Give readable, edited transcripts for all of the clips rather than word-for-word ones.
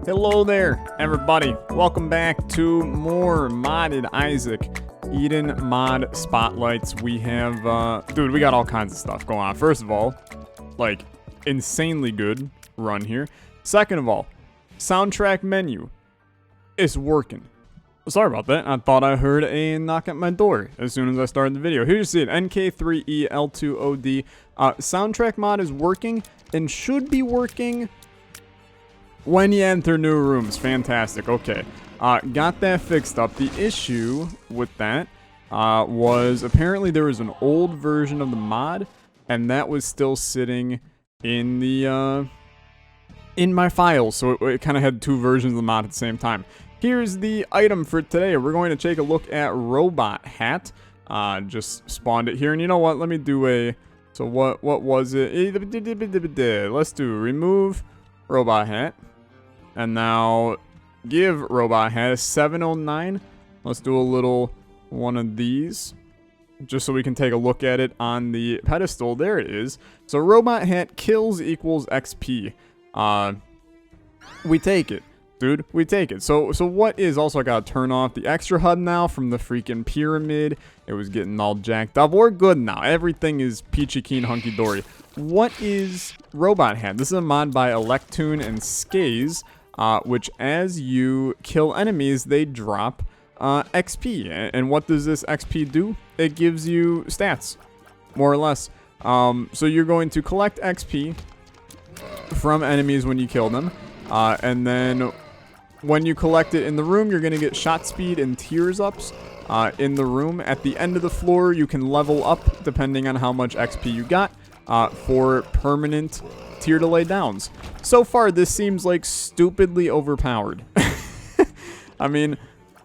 Hello there, everybody. Welcome back to more modded Isaac Eden mod spotlights. We have, dude, we got all kinds of stuff going on. First of all, like, insanely good run here. Second of all, soundtrack menu is working. Sorry about that. I thought I heard a knock at my door as soon as I started the video. Here you see it, NK3EL2OD. Soundtrack mod is working and should be working when you enter new rooms. Fantastic. Okay. Got that fixed up. The issue with that was apparently there was an old version of the mod, and that was still sitting in the in my files, so it kind of had two versions of the mod at the same time. Here's the item for today. We're going to take a look at Robot Hat. Just spawned it here, and you know what? Let me do a... So what was it? Let's do remove Robot Hat. And now give Robot Hat a 709. Let's do a little one of these, just so we can take a look at it on the pedestal. There it is. So Robot Hat kills equals XP. We take it. Dude, we take it. So what is also, I gotta turn off the extra HUD now from the freaking pyramid. It was getting all jacked up. We're good now. Everything is peachy keen, hunky dory. What is Robot Hat? This is a mod by Electoon and Skaze, which as you kill enemies, they drop XP. And what does this XP do? It gives you stats, more or less. So you're going to collect XP from enemies when you kill them. And then when you collect it in the room, you're going to get shot speed and tears ups in the room. At the end of the floor, you can level up depending on how much XP you got for permanent tier delay downs. So far, this seems like stupidly overpowered. I mean,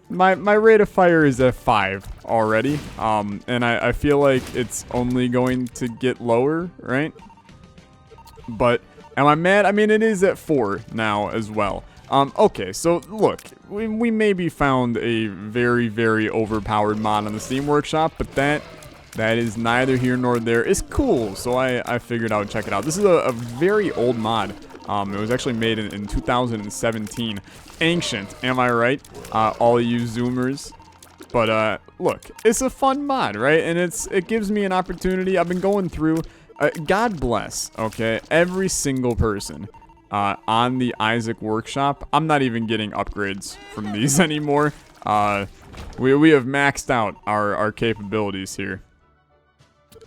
my rate of fire is at 5 already, and I feel like it's only going to get lower, right? But am I mad? I mean, it is at 4 now as well. Okay, so look, we maybe found a very, very overpowered mod on the Steam Workshop, but that is neither here nor there. It's cool, so I figured I would check it out. This is a very old mod. It was actually made in 2017. Ancient, am I right? All you Zoomers. But look, it's a fun mod, right? And it gives me an opportunity. I've been going through... God bless, okay, every single person on the Isaac Workshop. I'm not even getting upgrades from these anymore. We have maxed out our capabilities here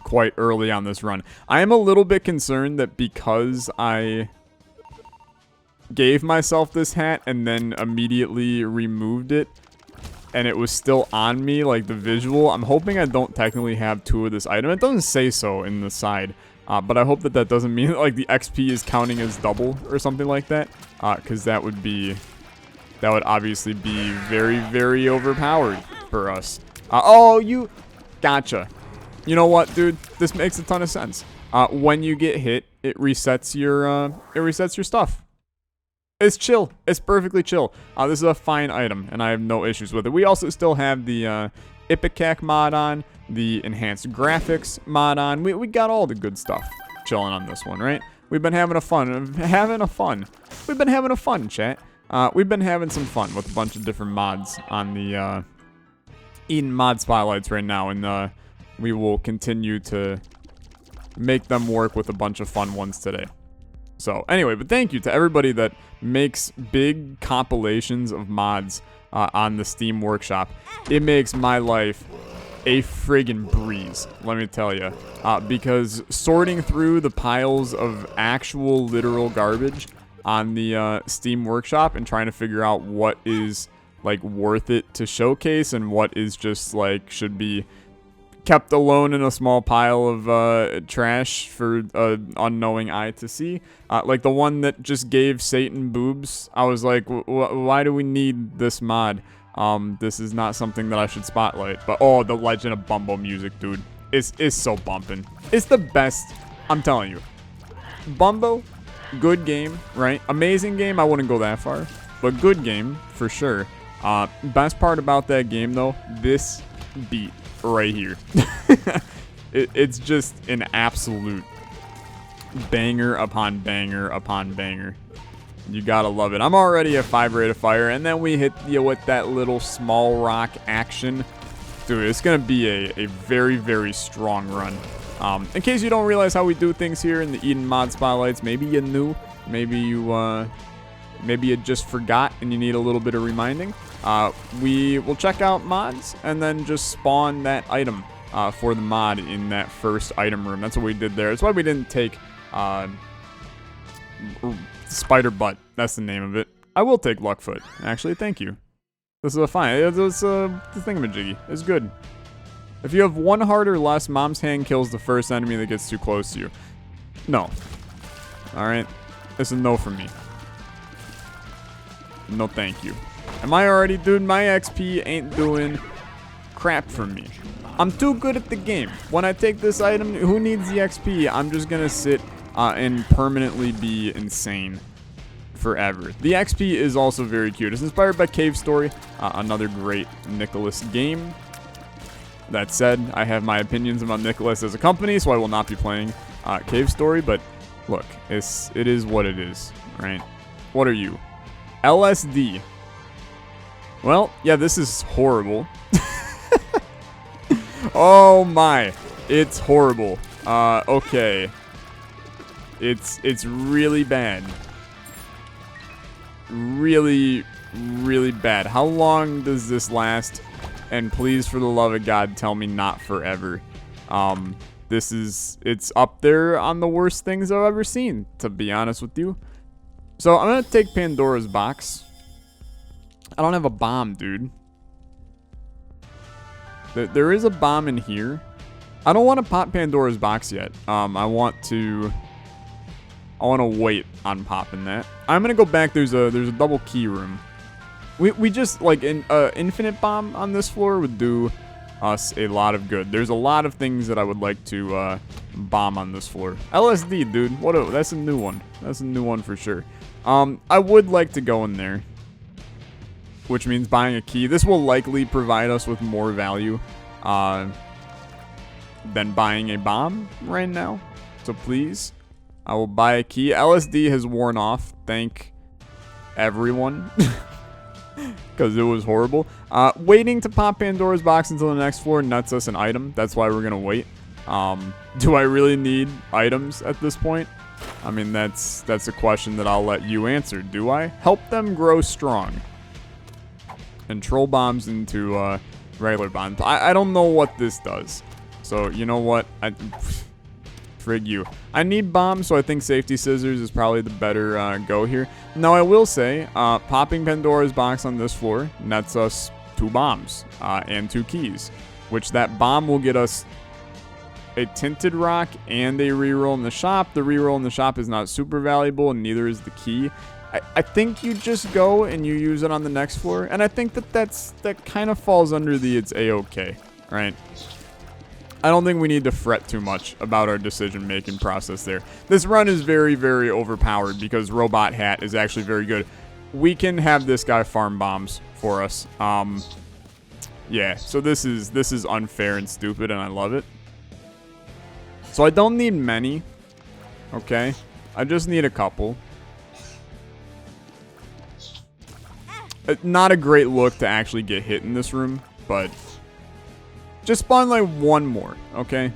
quite early on this run. I am a little bit concerned that because I gave myself this hat and then immediately removed it, and it was still on me, like the visual. I'm hoping I don't technically have 2 of this item. It doesn't say so in the side, but I hope that doesn't mean like the XP is counting as double or something like that, because that would obviously be very, very overpowered for us. Oh, you gotcha. You know what, dude? This makes a ton of sense. When you get hit, it resets your stuff. It's chill. It's perfectly chill. This is a fine item, and I have no issues with it. We also still have the Ipecac mod on, the enhanced graphics mod on. We got all the good stuff chilling on this one, right? We've been having a fun. We've been having a fun, chat. We've been having some fun with a bunch of different mods on the Eden mod spotlights right now, and we will continue to make them work with a bunch of fun ones today. So anyway, but thank you to everybody that makes big compilations of mods on the Steam Workshop. It makes my life a friggin' breeze, let me tell you. Because sorting through the piles of actual literal garbage on the Steam Workshop and trying to figure out what is like worth it to showcase and what is just like should be kept alone in a small pile of trash for an unknowing eye to see. Like the one that just gave Satan boobs. I was like, why do we need this mod? This is not something that I should spotlight. But oh, the Legend of Bumbo music, dude. It's so bumping. It's the best. I'm telling you. Bumbo, good game, right? Amazing game, I wouldn't go that far. But good game, for sure. Best part about that game, though, this beat right here. It's just an absolute banger upon banger upon banger. You gotta love it. I'm already at 5 rate of fire, and then we hit you with that little small rock action. Dude, it's gonna be a very, very strong run. In case you don't realize how we do things here in the Eden mod spotlights, maybe you knew, maybe you just forgot and you need a little bit of reminding. We will check out mods and then just spawn that item for the mod in that first item room. That's what we did there. That's why we didn't take Spider Butt. That's the name of it. I will take Luckfoot, actually. Thank you. This is a fine. It's the thingamajiggy. It's good. If you have 1 heart or less, Mom's Hand kills the first enemy that gets too close to you. No. Alright. It's a no from me. No thank you. Am I already? Dude, my XP ain't doing crap for me. I'm too good at the game. When I take this item, who needs the XP? I'm just gonna sit and permanently be insane forever. The XP is also very cute. It's inspired by Cave Story, another great Nicholas game. That said, I have my opinions about Nicholas as a company, so I will not be playing Cave Story, but look, it is what it is, right? What are you? LSD. Well, yeah, this is horrible. Oh my, it's horrible. Okay. It's really bad. Really, really bad. How long does this last? And please, for the love of God, tell me not forever. It's up there on the worst things I've ever seen, to be honest with you. So I'm gonna take Pandora's box. I don't have a bomb, dude. There is a bomb in here. I don't want to pop Pandora's box yet. I want to wait on popping that. I'm gonna go back. There's a double key room. We just, like, an infinite bomb on this floor would do us a lot of good. There's a lot of things that I would like to bomb on this floor. LSD, dude. That's a new one. That's a new one for sure. I would like to go in there, which means buying a key. This will likely provide us with more value than buying a bomb right now. So please, I will buy a key. LSD has worn off. Thank everyone. Because it was horrible. Waiting to pop Pandora's box until the next floor nuts us an item. That's why we're going to wait. Do I really need items at this point? I mean, that's a question that I'll let you answer. Do I? Help them grow strong. And troll bombs into regular bombs. I don't know what this does. So, you know what? Frig you. I need bombs, so I think safety scissors is probably the better go here. Now, I will say, popping Pandora's box on this floor nets us 2 bombs and 2 keys, which that bomb will get us a tinted rock and a reroll in the shop. The reroll in the shop is not super valuable, and neither is the key. I think you just go and you use it on the next floor, and I think that kind of falls under the it's a-okay, right? I don't think we need to fret too much about our decision-making process there. This run is very, very overpowered because Robot Hat is actually very good. We can have this guy farm bombs for us. Yeah, so this is unfair and stupid, and I love it. So I don't need many, okay? I just need a couple. Not a great look to actually get hit in this room, but just spawn like 1 more, okay?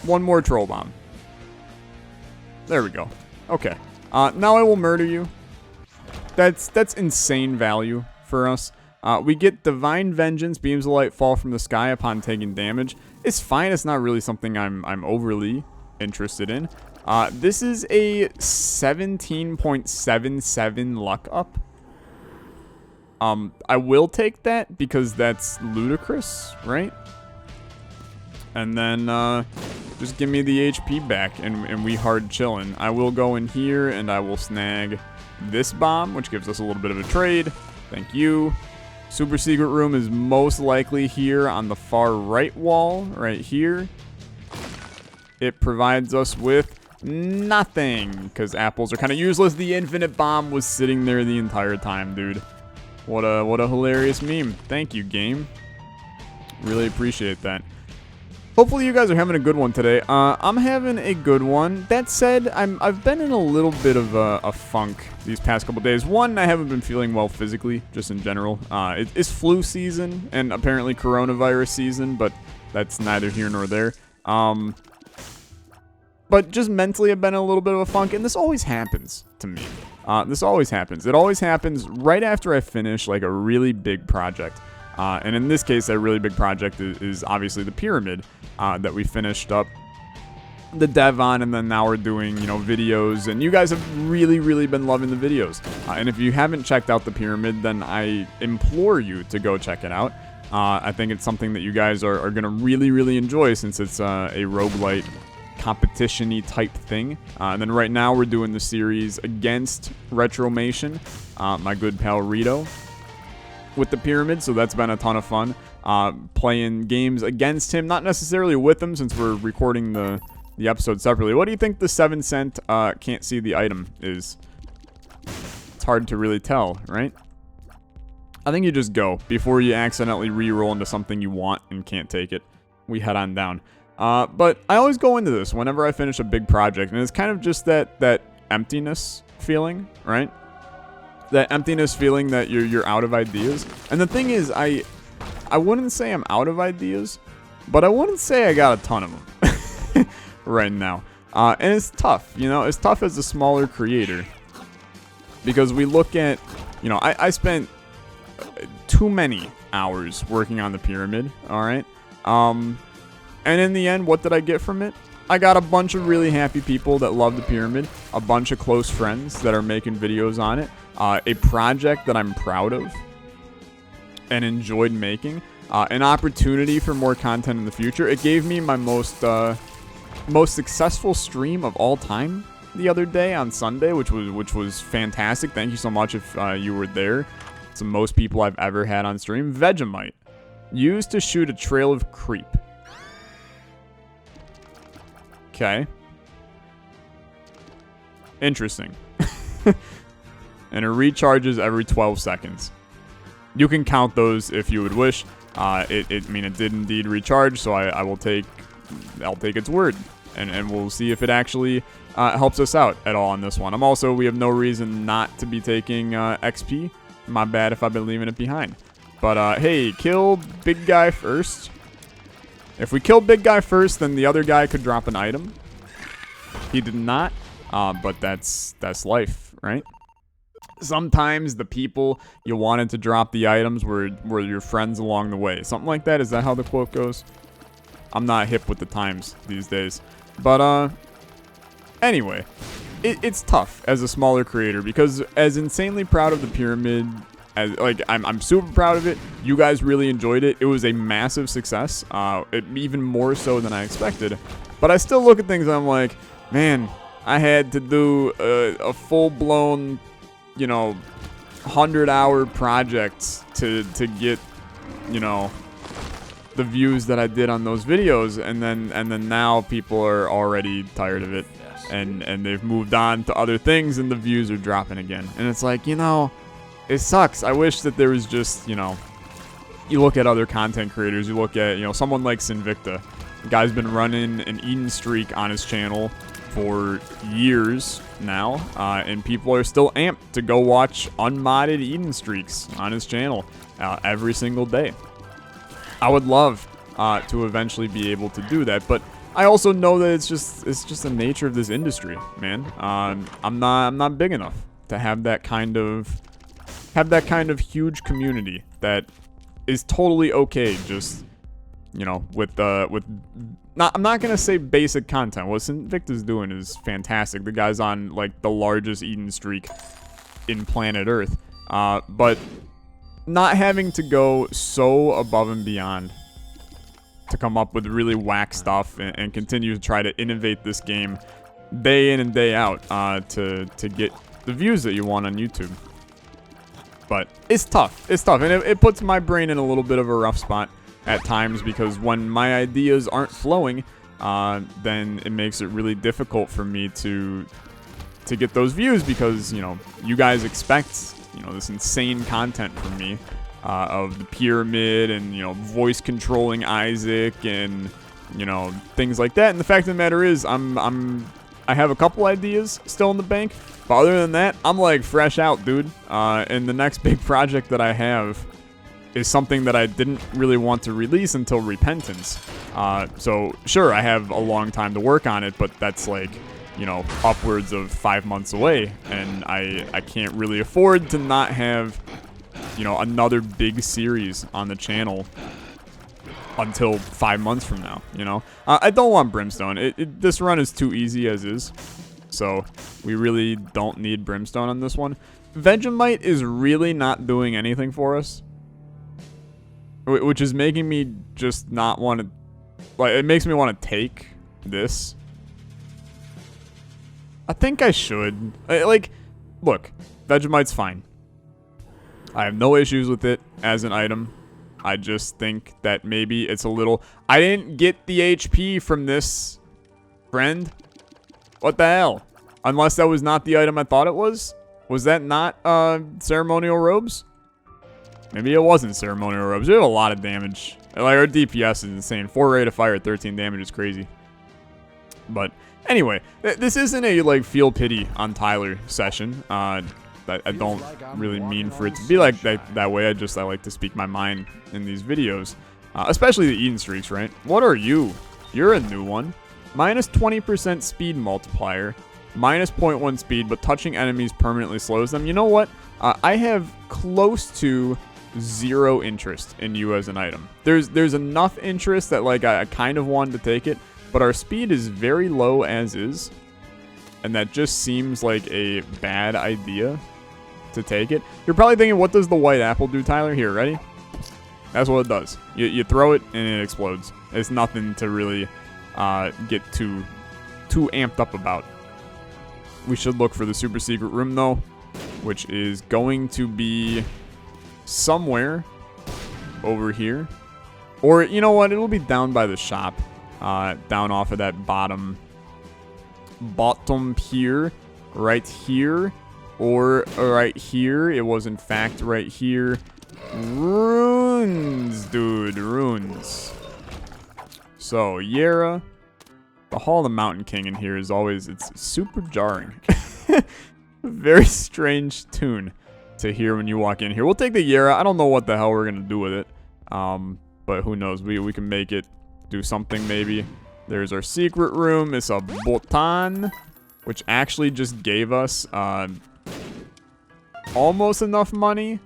1 more troll bomb. There we go. Okay. Now I will murder you. That's insane value for us. We get Divine Vengeance. Beams of light fall from the sky upon taking damage. It's fine. It's not really something I'm overly interested in. This is a 17.77 luck up. I will take that because that's ludicrous, right? And then just give me the HP back and we hard chillin'. I will go in here and I will snag this bomb, which gives us a little bit of a trade. Thank you. Super secret room is most likely here on the far right wall, right here. It provides us with nothing because apples are kind of useless. The infinite bomb was sitting there the entire time, dude. What a hilarious meme. Thank you, game. Really appreciate that. Hopefully you guys are having a good one today. I'm having a good one. That said, I've been in a little bit of a funk these past couple days. One, I haven't been feeling well physically, just in general. It's flu season and apparently coronavirus season, but that's neither here nor there. But just mentally, I've been in a little bit of a funk, and this always happens to me. This always happens. It always happens right after I finish like a really big project. And in this case, that really big project is obviously the pyramid that we finished up the dev on, and then now we're doing, videos. And you guys have really, really been loving the videos. And if you haven't checked out the pyramid, then I implore you to go check it out. I think it's something that you guys are going to really, really enjoy, since it's a roguelite competition-y type thing. And then right now we're doing the series against Retromation, my good pal Rito, with the pyramid, so that's been a ton of fun. Playing games against him, not necessarily with him, since we're recording the episode separately. What do you think the 7-cent can't see the item is? It's hard to really tell, right? I think you just go before you accidentally re-roll into something you want and can't take it. We head on down. But I always go into this whenever I finish a big project, and it's kind of just that emptiness feeling, right? That emptiness feeling that you're out of ideas. And the thing is, I wouldn't say I'm out of ideas, but I wouldn't say I got a ton of them right now. And it's tough, it's tough as a smaller creator, because we look at, I spent too many hours working on the pyramid, all right? And in the end, what did I get from it? I got a bunch of really happy people that love the pyramid, a bunch of close friends that are making videos on it, a project that I'm proud of and enjoyed making, an opportunity for more content in the future. It gave me my most successful stream of all time the other day on Sunday, which was fantastic. Thank you so much if you were there. It's the most people I've ever had on stream. Vegemite, used to shoot a trail of creep. Okay. Interesting. And it recharges every 12 seconds. You can count those if you would wish. It did indeed recharge, so I'll take its word, and we'll see if it actually helps us out at all on this one. We have no reason not to be taking XP. My bad if I've been leaving it behind. But hey, kill big guy first. If we kill big guy first, then the other guy could drop an item. He did not, but that's life, right? Sometimes the people you wanted to drop the items were your friends along the way. Something like that. Is that how the quote goes? I'm not hip with the times these days. But, anyway, it's tough as a smaller creator, because as insanely proud of the pyramid, I'm super proud of it. You guys really enjoyed it. It was a massive success, even more so than I expected. But I still look at things and I'm like, man, I had to do a full-blown, 100-hour project to get, the views that I did on those videos, and then now people are already tired of it, and they've moved on to other things, and the views are dropping again. And it's like, it sucks. I wish that there was just, you look at other content creators, you look at, someone like Sinvicta. The guy's been running an Eden streak on his channel for years now, and people are still amped to go watch unmodded Eden streaks on his channel every single day. I would love to eventually be able to do that, but I also know that it's just the nature of this industry, man. I'm not big enough to have that kind of huge community that is totally okay just, I'm not going to say basic content. What Sinvicta's doing is fantastic. The guy's on, the largest Eden streak in planet Earth. But not having to go so above and beyond to come up with really whack stuff and continue to try to innovate this game day in and day out to get the views that you want on YouTube. But it's tough. It's tough. And it puts my brain in a little bit of a rough spot at times, because when my ideas aren't flowing, then it makes it really difficult for me to get those views, because, you guys expect, this insane content from me of the pyramid and, voice controlling Isaac and you know, things like that. And the fact of the matter is, I have a couple ideas still in the bank, but other than that, I'm like fresh out, dude. And the next big project that I have is something that I didn't really want to release until Repentance. So sure, I have a long time to work on it, but that's like, you know, upwards of 5 months away, and I can't really afford to not have, you know, another big series on the channel until 5 months from now, you know? I don't want Brimstone. This run is too easy as is, so we really don't need Brimstone on this one. Vegemite is really not doing anything for us, which is making me just not want to, like, it makes me want to take this. I think I should. Like, look, Vegemite's fine. I have no issues with it as an item. I just think that maybe it's a little... I didn't get the HP from this, friend. What the hell? Unless that was not the item I thought it was? Was that not ceremonial robes? Maybe it wasn't ceremonial robes. We have a lot of damage. Like, our DPS is insane. 4 rate of fire at 13 damage is crazy. But anyway, this isn't a like feel pity on Tyler session. I don't really mean for it to be like that way. I like to speak my mind in these videos, especially the Eden streaks, right? What are you? You're a new one. Minus 20% speed multiplier, minus 0.1 speed, but touching enemies permanently slows them. You know what? I have close to 0 interest in you as an item. There's enough interest that like I kind of wanted to take it. But our speed is very low as is, and that just seems like a bad idea to take it. You're probably thinking, what does the white apple do, Tyler? Here, ready? That's what it does. You throw it, and it explodes. It's nothing to really get too amped up about. We should look for the super secret room, though, which is going to be somewhere over here. Or, you know what? It'll be down by the shop. Down off of that bottom pier, right here, or right here. It was in fact right here. Runes, dude, runes. So Yera, the Hall of the Mountain King in here is always, it's super jarring. Very strange tune to hear when you walk in here. We'll take the Yera. I don't know what the hell we're gonna do with it, but who knows? We can make it do something maybe. There's our secret room. It's a botan, which actually just gave us almost enough money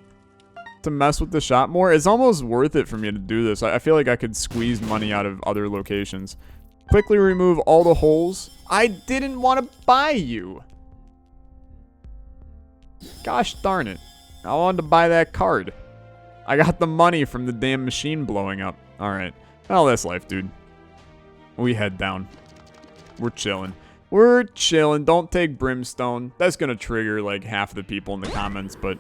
to mess with the shop more. It's almost worth it for me to do this. I feel like I could squeeze money out of other locations. Quickly remove all the holes. I didn't want to buy you. Gosh darn it. I wanted to buy that card. I got the money from the damn machine blowing up. Alright. Well, that's life, dude. We head down. We're chilling. We're chilling. Don't take Brimstone. That's gonna trigger, like, half of the people in the comments, but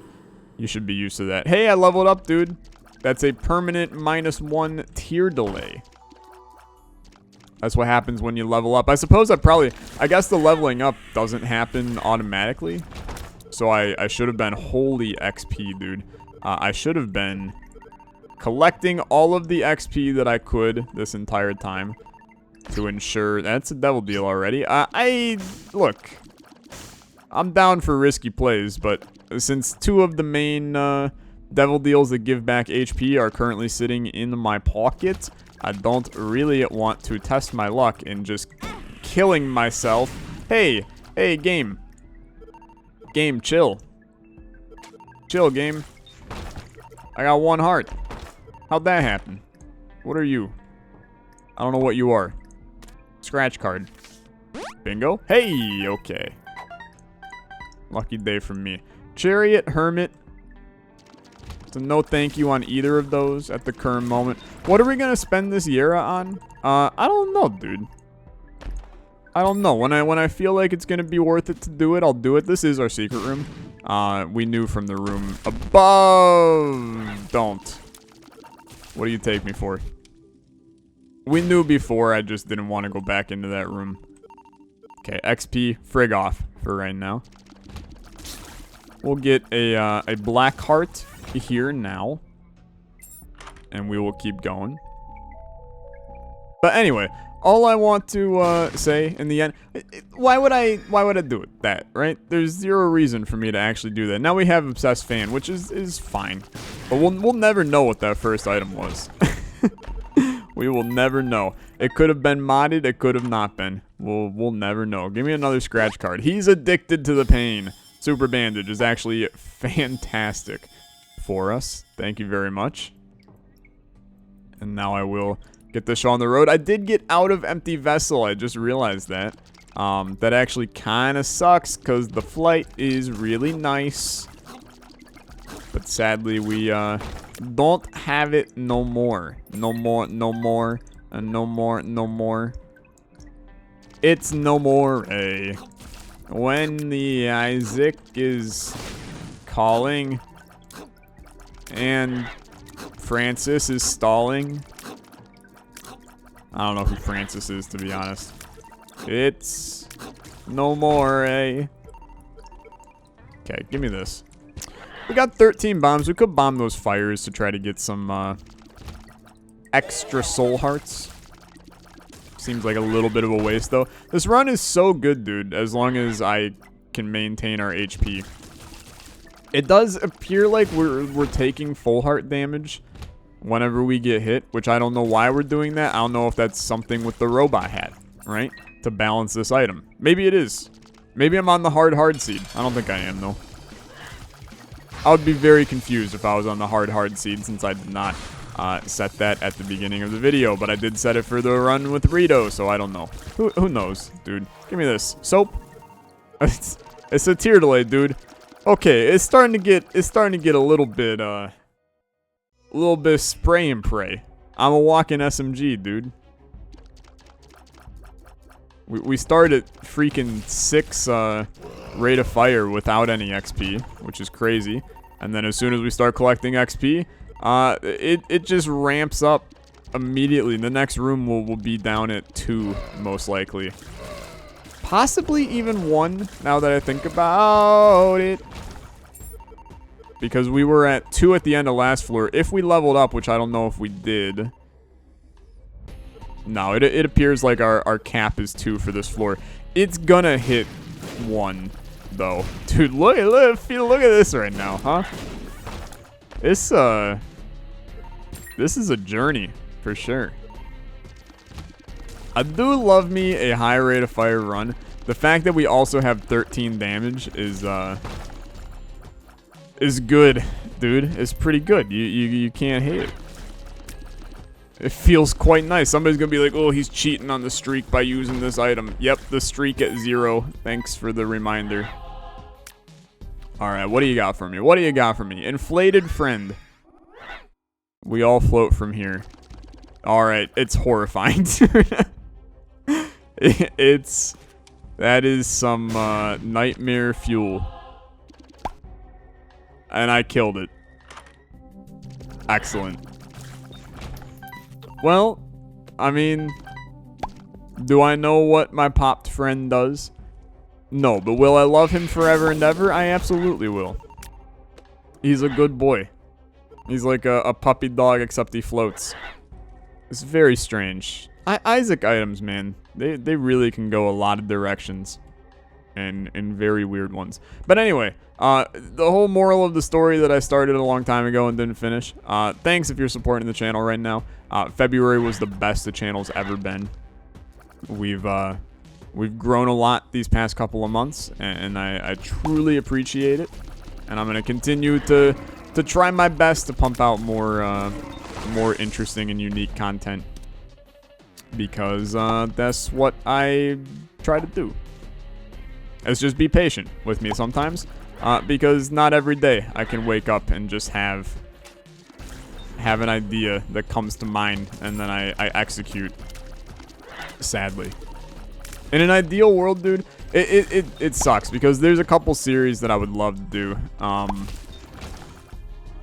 you should be used to that. Hey, I leveled up, dude. That's a permanent -1 tier delay. That's what happens when you level up. I suppose I guess the leveling up doesn't happen automatically. So I should have been, holy XP, dude. I should have been collecting all of the XP that I could this entire time to ensure. That's a devil deal already. Look, I'm down for risky plays, but since 2 of the main devil deals that give back HP are currently sitting in my pocket, I don't really want to test my luck in just killing myself. Hey, game. Game, chill. Chill, game. I got 1 heart. How'd that happen? What are you? I don't know what you are. Scratch card. Bingo. Hey, okay. Lucky day for me. Chariot, Hermit. So no thank you on either of those at the current moment. What are we going to spend this Yera on? I don't know, dude. I don't know. When I feel like it's going to be worth it to do it, I'll do it. This is our secret room. We knew from the room above. Don't. What do you take me for? We knew before, I just didn't want to go back into that room. Okay, XP, frig off for right now. We'll get a black heart here now. And we will keep going. But anyway, all I want to say in the end, why would I do that, right? There's zero reason for me to actually do that. Now we have Obsessed Fan, which is fine. But we'll never know what that first item was. We will never know. It could have been modded, it could have not been. We'll never know. Give me another scratch card. He's addicted to the pain. Super Bandage is actually fantastic for us. Thank you very much. And now I will get this show on the road. I did get out of Empty Vessel. I just realized that. That actually kind of sucks because the flight is really nice. But sadly, we don't have it no more. No more, no more, and no more, no more. It's no more. When the Isaac is calling and Francis is stalling. I don't know who Francis is, to be honest. It's no more, Okay, give me this. We got 13 bombs. We could bomb those fires to try to get some extra soul hearts. Seems like a little bit of a waste, though. This run is so good, dude, as long as I can maintain our HP. It does appear like we're taking full heart damage whenever we get hit, which I don't know why we're doing that. I don't know if that's something with the robot hat, right? To balance this item. Maybe it is. Maybe I'm on the hard seed. I don't think I am, though. I would be very confused if I was on the hard seed, since I did not set that at the beginning of the video, but I did set it for the run with Rito, so I don't know. Who knows, dude? Give me this. Soap. It's a tear delay, dude. Okay, it's starting to get a little bit spray and pray. I'm a walking SMG, dude. We started at freaking 6 rate of fire without any XP, which is crazy. And then as soon as we start collecting XP, it just ramps up immediately. The next room will be down at 2, most likely. Possibly even 1, now that I think about it. Because we were at 2 at the end of last floor. If we leveled up, which I don't know if we did. No, it appears like our cap is 2 for this floor. It's gonna hit 1, though. Dude, look at this right now, huh? This is a journey, for sure. I do love me a high rate of fire run. The fact that we also have 13 damage is good, dude. It's pretty good. You can't hate it. It feels quite nice. Somebody's gonna be like, oh, he's cheating on the streak by using this item. Yep, the streak at 0. Thanks for the reminder. Alright, what do you got for me? What do you got for me? Inflated friend. We all float from here. Alright, it's horrifying. That is some nightmare fuel. And I killed it. Excellent. Well, I mean, do I know what my popped friend does? No, but will I love him forever and ever? I absolutely will. He's a good boy. He's like a puppy dog, except he floats. It's very strange. Isaac items, man, they really can go a lot of directions. And in very weird ones. But anyway, the whole moral of the story that I started a long time ago and didn't finish. Thanks if you're supporting the channel right now. February was the best the channel's ever been. We've grown a lot these past couple of months, and I truly appreciate it. And I'm gonna continue to try my best to pump out more interesting and unique content, because that's what I try to do. Is just be patient with me sometimes, because not every day I can wake up and just have an idea that comes to mind and then I execute, sadly. In an ideal world, dude, it sucks because there's a couple series that I would love to do,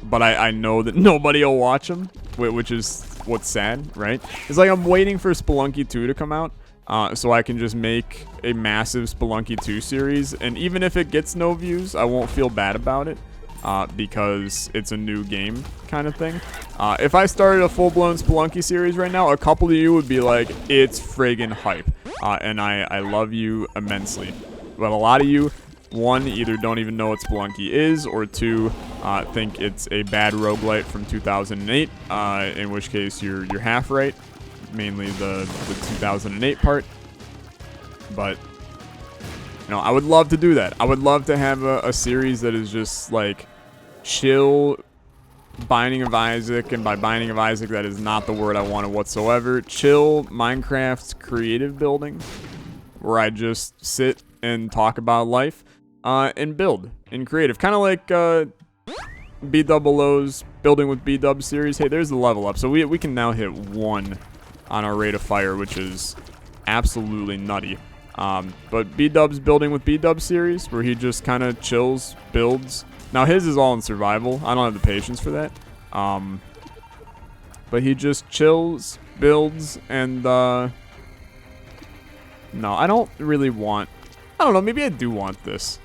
but I know that nobody will watch them, which is what's sad, right? It's like I'm waiting for Spelunky 2 to come out, so I can just make a massive Spelunky 2 series, and even if it gets no views, I won't feel bad about it, because it's a new game kind of thing. If I started a full-blown Spelunky series right now, a couple of you would be like, it's friggin' hype. And I love you immensely. But a lot of you, one, either don't even know what Spelunky is, or two, think it's a bad roguelite from 2008, in which case you're half right, mainly the 2008 part. But, you know, I would love to do that. I would love to have a series that is just, like, chill Binding of Isaac, and by Binding of Isaac, that is not the word I wanted whatsoever. Chill Minecraft's creative building, where I just sit and talk about life, and build in creative. Kind of like B-Double-O's Building with B-Dub series. Hey, there's the level up. So we can now hit 1 on our rate of fire, which is absolutely nutty. But B-Dub's Building with B-Dub series, where he just kind of chills, builds. Now, his is all in survival. I don't have the patience for that. But he just chills, builds, and, no, I don't really want... I don't know, maybe I do want this.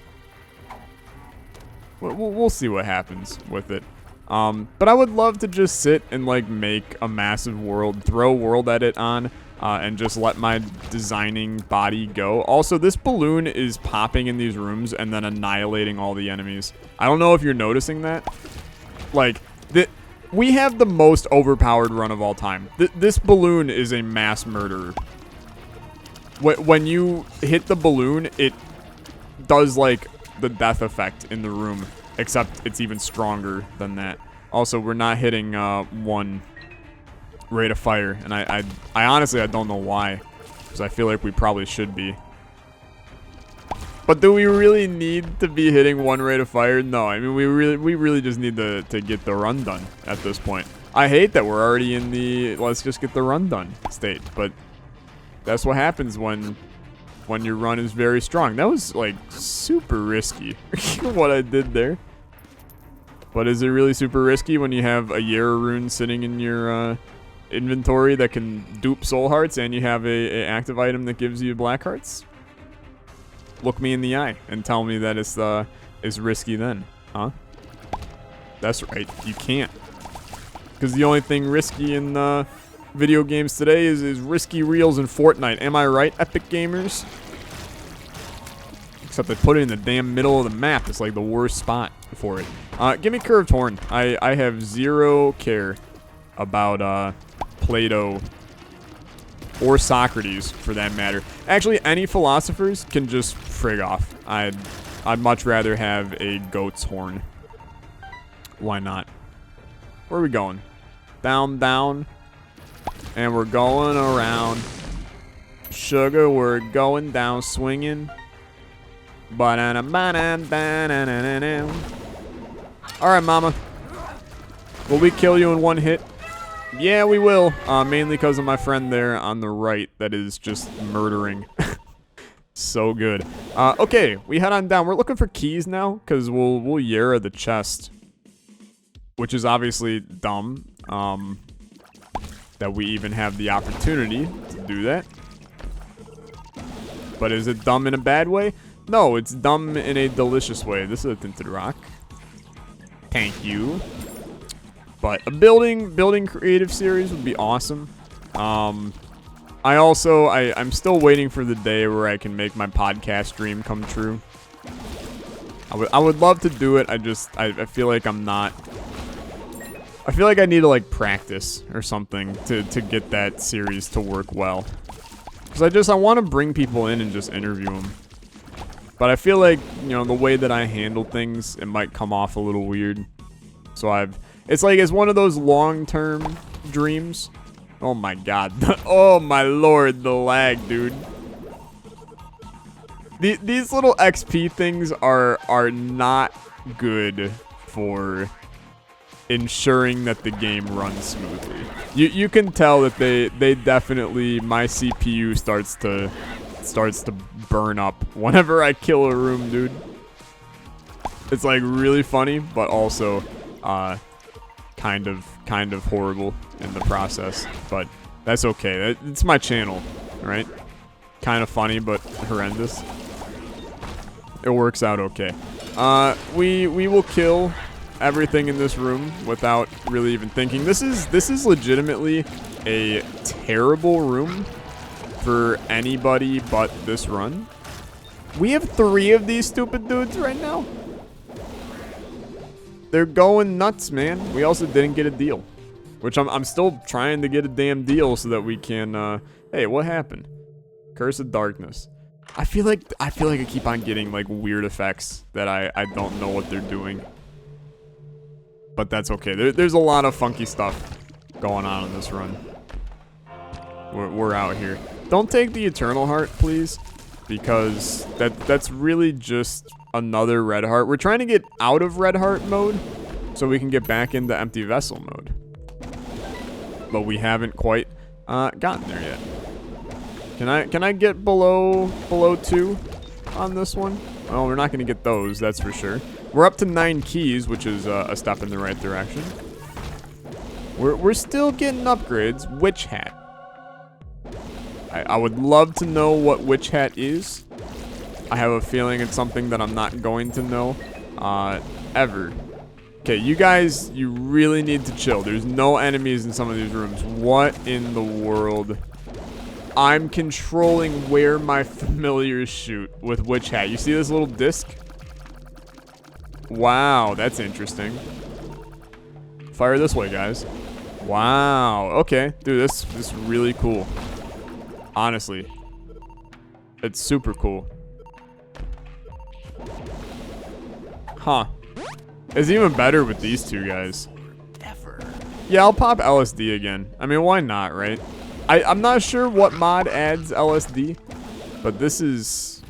We'll see what happens with it. But I would love to just sit and, like, make a massive world, throw world edit on, and just let my designing body go. Also, this balloon is popping in these rooms and then annihilating all the enemies. I don't know if you're noticing that. Like, we have the most overpowered run of all time. This balloon is a mass murderer. When you hit the balloon, it does, like, the death effect in the room, except it's even stronger than that. Also, we're not hitting 1 rate of fire, and I honestly, I don't know why, because I feel like we probably should be. But do we really need to be hitting 1 rate of fire? No, I mean, we really just need to get the run done at this point. I hate that we're already in the let's just get the run done state, but that's what happens when your run is very strong. That was, like, super risky, what I did there. But is it really super risky when you have a Yara rune sitting in your inventory that can dupe soul hearts, and you have a active item that gives you black hearts? Look me in the eye and tell me that it's risky then, huh? That's right, you can't. Because the only thing risky in video games today is risky reels in Fortnite. Am I right, Epic Gamers? Except they put it in the damn middle of the map. It's like the worst spot for it. Give me Curved Horn. I have zero care about Plato or Socrates, for that matter. Actually, any philosophers can just frig off. I'd much rather have a goat's horn. Why not? Where are we going? Down, down. And we're going around. Sugar, we're going down swinging. Alright, mama. Will we kill you in 1 hit? Yeah, we will. Mainly because of my friend there on the right that is just murdering. So good. Okay, we head on down. We're looking for keys now, because we'll Yara the chest. Which is obviously dumb. That we even have the opportunity to do that. But is it dumb in a bad way? No, it's dumb in a delicious way. This is a tinted rock. Thank you. But a building creative series would be awesome. I'm still waiting for the day where I can make my podcast dream come true. I would love to do it. I feel like I'm not. I feel like I need to, like, practice or something to get that series to work well. Because I want to bring people in and just interview them. But I feel like, you know, the way that I handle things, it might come off a little weird. So it's like, it's one of those long-term dreams. Oh my god. Oh my lord, the lag, dude. These little XP things are not good for ensuring that the game runs smoothly. You can tell that they definitely, my CPU starts to burn up whenever I kill a room, dude. It's like really funny, but also kind of horrible in the process. But that's okay. It's my channel, right? Kind of funny, but horrendous. It works out okay. We will kill everything in this room without really even thinking. This is legitimately a terrible room for anybody but this run. We have 3 of these stupid dudes right now. They're going nuts, man. We also didn't get a deal, which I'm still trying to get a damn deal so that we can. Hey, what happened? Curse of Darkness. I feel like I keep on getting like weird effects that I don't know what they're doing. But that's okay. There's a lot of funky stuff going on in this run. We're out here. Don't take the Eternal Heart, please, because that's really just another Red Heart. We're trying to get out of Red Heart mode so we can get back into Empty Vessel mode. But we haven't quite gotten there yet. Can I get below 2 on this one? Well, we're not going to get those, that's for sure. We're up to 9 keys, which is a step in the right direction. We're still getting upgrades. Witch Hat. I would love to know what Witch Hat is. I have a feeling it's something that I'm not going to know ever. Okay, you guys, you really need to chill. There's no enemies in some of these rooms. What in the world? I'm controlling where my familiars shoot with Witch Hat. You see this little disc? Wow, that's interesting. Fire this way, guys. Wow. Okay, dude, this is really cool. Honestly, it's super cool. Huh. It's even better with these 2 guys. Yeah, I'll pop LSD again. I mean, why not, right? I'm not sure what mod adds LSD, but this is...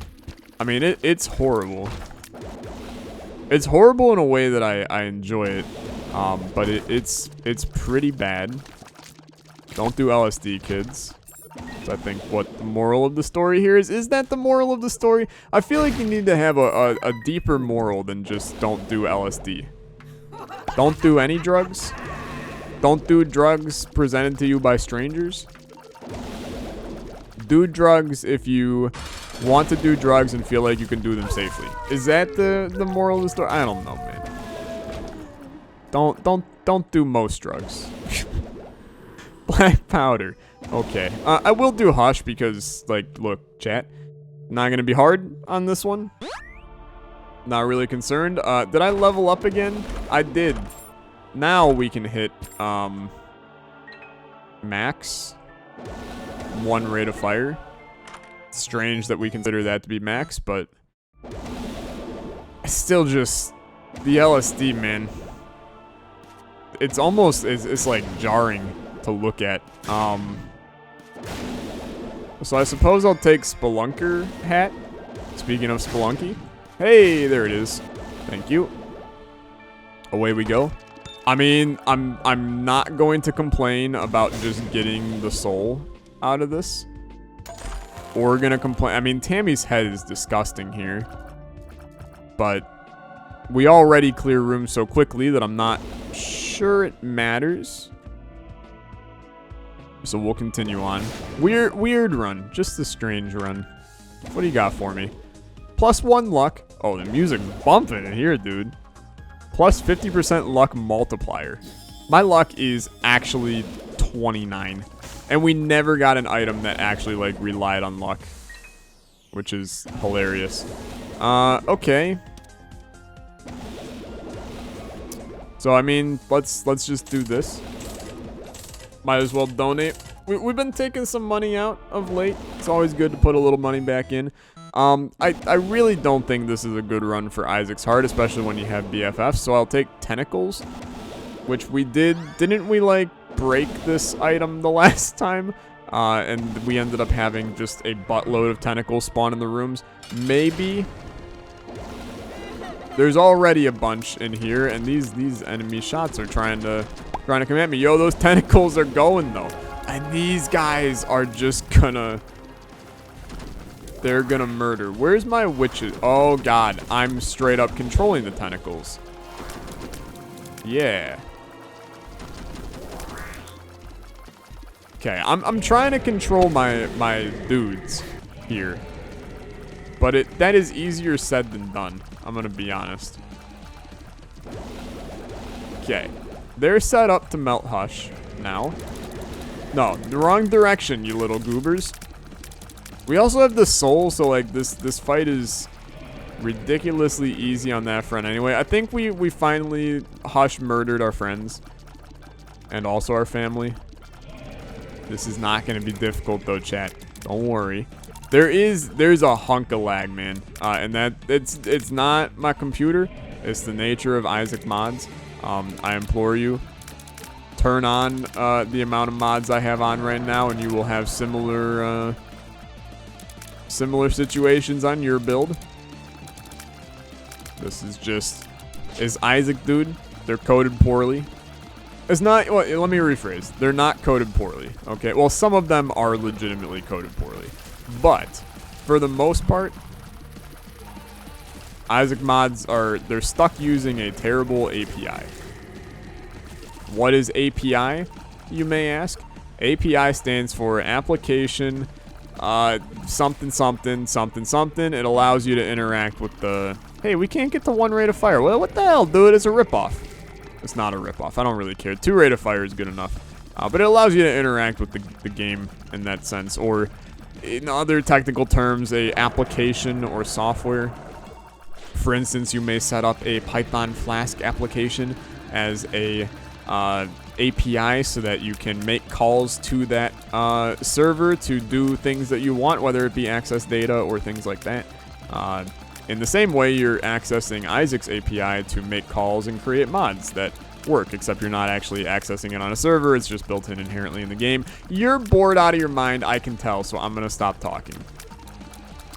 I mean, it's horrible. It's horrible in a way that I enjoy it, but it's pretty bad. Don't do LSD, kids. So I think what the moral of the story here is. Is that the moral of the story? I feel like you need to have a deeper moral than just don't do LSD. Don't do any drugs. Don't do drugs presented to you by strangers. Do drugs if you want to do drugs and feel like you can do them safely. Is that the moral of the story? I don't know, man. Don't do most drugs. Black powder. Okay. I will do Hush because, like, look, chat. Not gonna be hard on this one. Not really concerned. Did I level up again? I did. Now we can hit, max. 1 rate of fire. It's strange that we consider that to be max, but still just the LSD, man. It's almost, it's like jarring to look at. So I suppose I'll take Spelunker hat. Speaking of Spelunky. Hey, there it is. Thank you. Away we go. I mean, I'm not going to complain about just getting the soul out of this. Or gonna complain. I mean, Tammy's head is disgusting here. But we already clear rooms so quickly that I'm not sure it matters. So we'll continue on. Weird run. Just a strange run. What do you got for me? +1 luck. Oh, the music's bumping in here, dude. Plus 50% luck multiplier. My luck is actually 29. And we never got an item that actually, like, relied on luck. Which is hilarious. Okay. So, I mean, let's just do this. Might as well donate. We've been taking some money out of late. It's always good to put a little money back in. I really don't think this is a good run for Isaac's Heart, especially when you have BFFs. So I'll take Tentacles, which we did. Didn't we, like, break this item the last time? And we ended up having just a buttload of tentacles spawn in the rooms. Maybe. There's already a bunch in here, and these enemy shots are trying to come at me. Yo, those tentacles are going, though. And these guys are just gonna... They're gonna murder. Where's my witches? Oh, God. I'm straight up controlling the tentacles. Yeah. Okay, I'm trying to control my dudes here. But that is easier said than done. I'm gonna be honest. Okay. They're set up to melt Hush now. No, the wrong direction, you little goobers. We also have the soul, so like this fight is ridiculously easy on that front anyway. I think we finally Hush murdered our friends and also our family. This is not going to be difficult though, chat. Don't worry. There's a hunk of lag, man, and that it's not my computer. It's the nature of Isaac mods. I implore you, turn on the amount of mods I have on right now, and you will have similar situations on your build. This is Isaac, dude. They're coded poorly. It's not, well, let me rephrase. They're not coded poorly, okay? Well, some of them are legitimately coded poorly. But, for the most part, Isaac mods they're stuck using a terrible API. What is API, you may ask? API stands for application, something, something, something, something. It allows you to interact with the, hey, we can't get to 1 rate of fire. Well, what the hell, dude? It's a ripoff. It's not a ripoff. I don't really care. 2 rate of fire is good enough. But it allows you to interact with the game in that sense. Or, in other technical terms, a application or software. For instance, you may set up a Python Flask application as a API so that you can make calls to that server to do things that you want, whether it be access data or things like that. In the same way, you're accessing Isaac's API to make calls and create mods that work, except you're not actually accessing it on a server. It's just built in inherently in the game. You're bored out of your mind, I can tell, so I'm going to stop talking.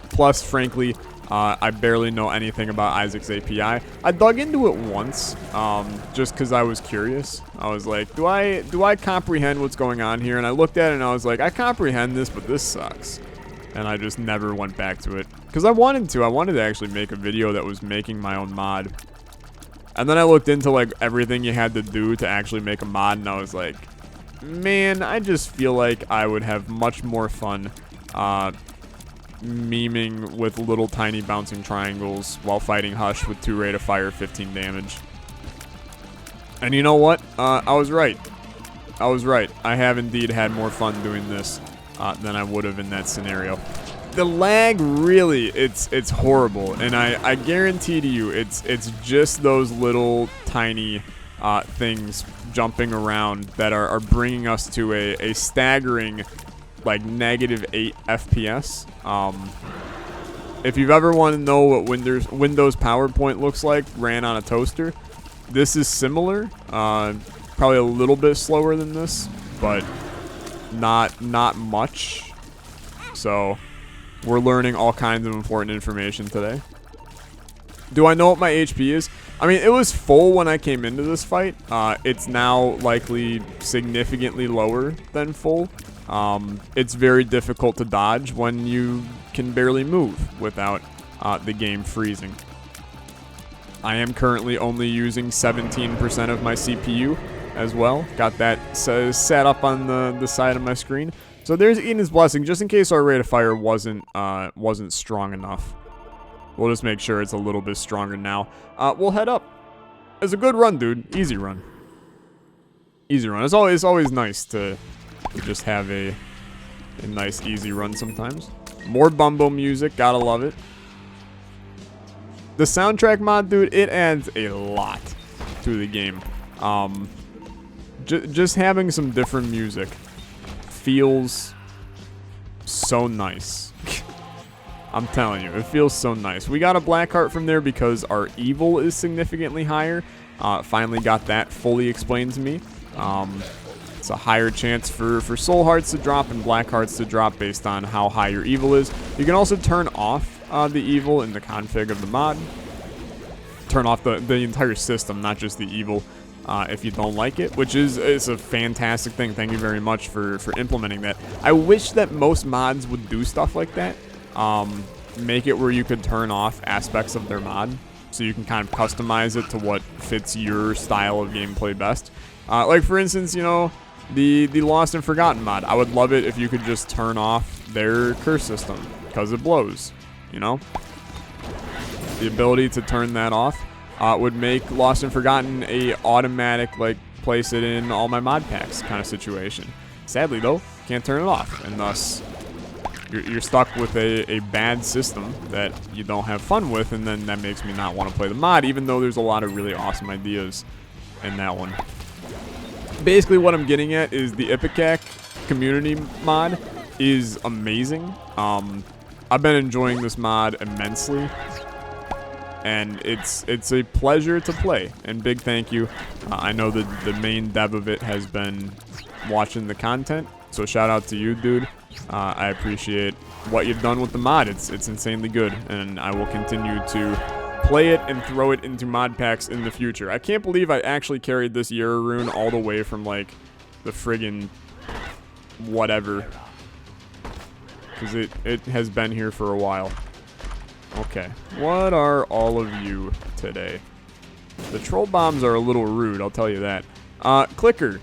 Plus, frankly, I barely know anything about Isaac's API. I dug into it once, just because I was curious. I was like, do I comprehend what's going on here? And I looked at it and I was like, I comprehend this, but this sucks. And I just never went back to it. Because I wanted to actually make a video that was making my own mod. And then I looked into like everything you had to do to actually make a mod, and I was like, man, I just feel like I would have much more fun memeing with little tiny bouncing triangles while fighting Hush with 2 rate of fire, 15 damage. And you know what? I was right. I was right. I have indeed had more fun doing this than I would have in that scenario. The lag, really, it's horrible, and I guarantee to you, it's just those little tiny things jumping around that are bringing us to a staggering, like, -8 FPS. If you've ever wanted to know what Windows PowerPoint looks like ran on a toaster, this is similar. Probably a little bit slower than this, but not much. So we're learning all kinds of important information today. Do I know what my HP is? I mean, it was full when I came into this fight. It's now likely significantly lower than full. It's very difficult to dodge when you can barely move without the game freezing. I am currently only using 17% of my CPU as well. Got that set up on the side of my screen. So there's Eden's Blessing, just in case our rate of fire wasn't strong enough. We'll just make sure it's a little bit stronger now. We'll head up. It's a good run, dude. Easy run. Easy run. It's always nice to just have a nice easy run sometimes. More Bumbo music, gotta love it. The soundtrack mod, dude, it adds a lot to the game. Just having some different music feels so nice. I'm telling you, it feels so nice. We got a black heart from there because our evil is significantly higher. Finally got that fully explained to me. It's a higher chance for soul hearts to drop and black hearts to drop based on how high your evil is. You can also turn off the evil in the config of the mod. Turn off the entire system, not just the evil, if you don't like it, which is a fantastic thing. Thank you very much for implementing that. I wish that most mods would do stuff like that. Make it where you could turn off aspects of their mod, so you can kind of customize it to what fits your style of gameplay best. Like, for instance, you know, the Lost and Forgotten mod. I would love it if you could just turn off their curse system, because it blows, you know? The ability to turn that off. would make Lost and Forgotten a automatic, like, place it in all my mod packs kind of situation. Sadly, though, can't turn it off, and thus you're stuck with a bad system that you don't have fun with, and then that makes me not want to play the mod, even though there's a lot of really awesome ideas in that one. Basically, what I'm getting at is the Ipecac community mod is amazing. I've been enjoying this mod immensely, and it's a pleasure to play, and big thank you. I know that the main dev of it has been watching the content, so shout out to you, dude. I appreciate what you've done with the mod. It's insanely good, and I will continue to play it and throw it into mod packs in the future. I can't believe I actually carried this Yara rune all the way from, like, the friggin' whatever, because it has been here for a while. Okay, what are all of you today? The troll bombs are a little rude, I'll tell you that. Clicker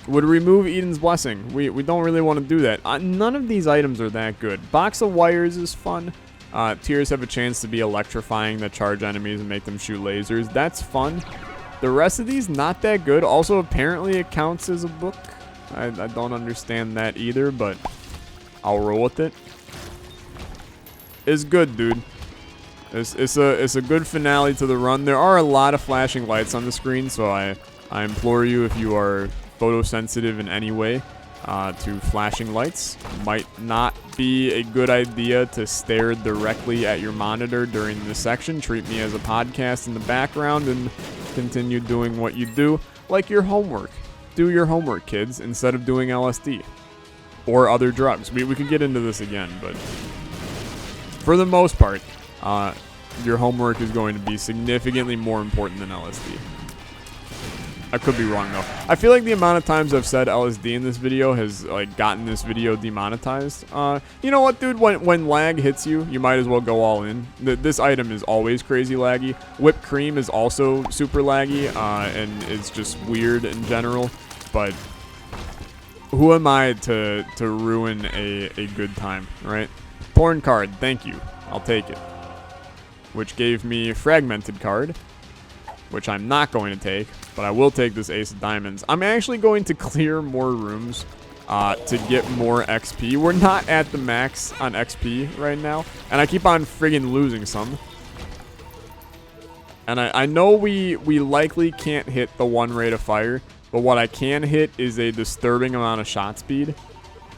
would remove Eden's Blessing. We don't really want to do that. None of these items are that good. Box of Wires is fun. Tears have a chance to be electrifying that charge enemies and make them shoot lasers. That's fun. The rest of these, not that good. Also, apparently it counts as a book. I don't understand that either, but I'll roll with it. It's good, dude. It's a good finale to the run. There are a lot of flashing lights on the screen, so I implore you, if you are photosensitive in any way to flashing lights, might not be a good idea to stare directly at your monitor during this section. Treat me as a podcast in the background and continue doing what you do, like your homework. Do your homework, kids, instead of doing LSD or other drugs. We could get into this again, but for the most part, your homework is going to be significantly more important than LSD. I could be wrong, though. I feel like the amount of times I've said LSD in this video has, like, gotten this video demonetized. You know what, dude? When lag hits you, you might as well go all in. This item is always crazy laggy. Whipped cream is also super laggy, and it's just weird in general. But who am I to ruin a good time, right? Porn card, thank you. I'll take it. Which gave me Fragmented card, which I'm not going to take, but I will take this Ace of Diamonds. I'm actually going to clear more rooms to get more XP. We're not at the max on XP right now, and I keep on friggin' losing some. And I know we likely can't hit the 1 rate of fire, but what I can hit is a disturbing amount of shot speed,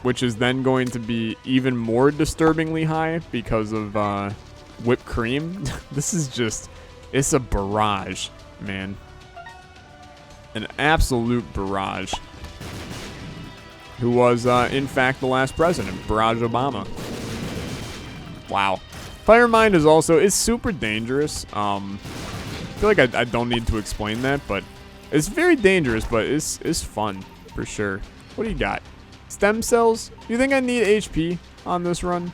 which is then going to be even more disturbingly high because of whipped cream. This is just, it's a barrage, man. An absolute barrage. Who was, in fact, the last president, Barack Obama. Wow. Fire Mind is also, it's super dangerous. I feel like I don't need to explain that, but it's very dangerous, but it's fun, for sure. What do you got? Stem cells? Do you think I need HP on this run?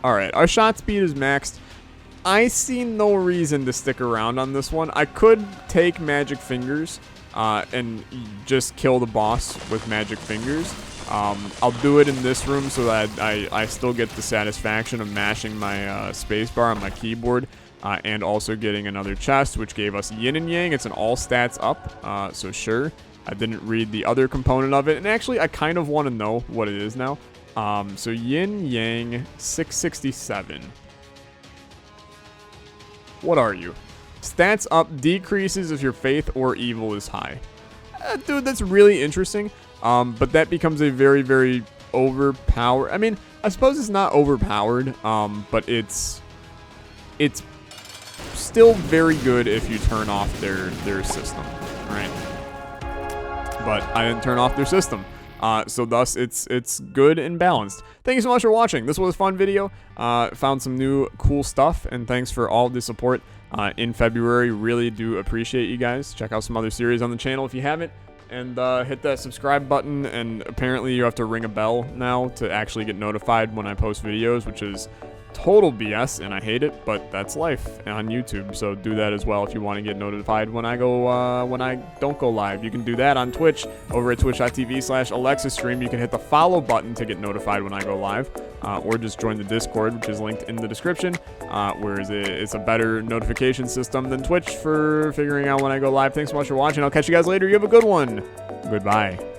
Alright, our shot speed is maxed. I see no reason to stick around on this one. I could take Magic Fingers and just kill the boss with Magic Fingers. I'll do it in this room so that I still get the satisfaction of mashing my spacebar on my keyboard and also getting another chest, which gave us Yin and Yang. It's an all stats up, so sure. I didn't read the other component of it, and actually I kind of want to know what it is now. So Yin Yang 667. What are you? Stats up decreases if your faith or evil is high. Dude, that's really interesting. But that becomes a very, very overpowered. I mean, I suppose it's not overpowered, but it's still very good if you turn off their system, right? But I didn't turn off their system. So thus, it's good and balanced. Thank you so much for watching. This was a fun video. Found some new cool stuff, and thanks for all the support in February. Really do appreciate you guys. Check out some other series on the channel if you haven't, and hit that subscribe button. And apparently, you have to ring a bell now to actually get notified when I post videos, which is total BS, and I hate it, but that's life on YouTube. So do that as well if you want to get notified when I don't go live. You can do that on Twitch over at twitch.tv/Olexa stream. You can hit the follow button to get notified when I go live, or just join the Discord, which is linked in the description, where it's a better notification system than Twitch for figuring out when I go live. Thanks so much for watching. I'll catch you guys later. You have a good one. Goodbye.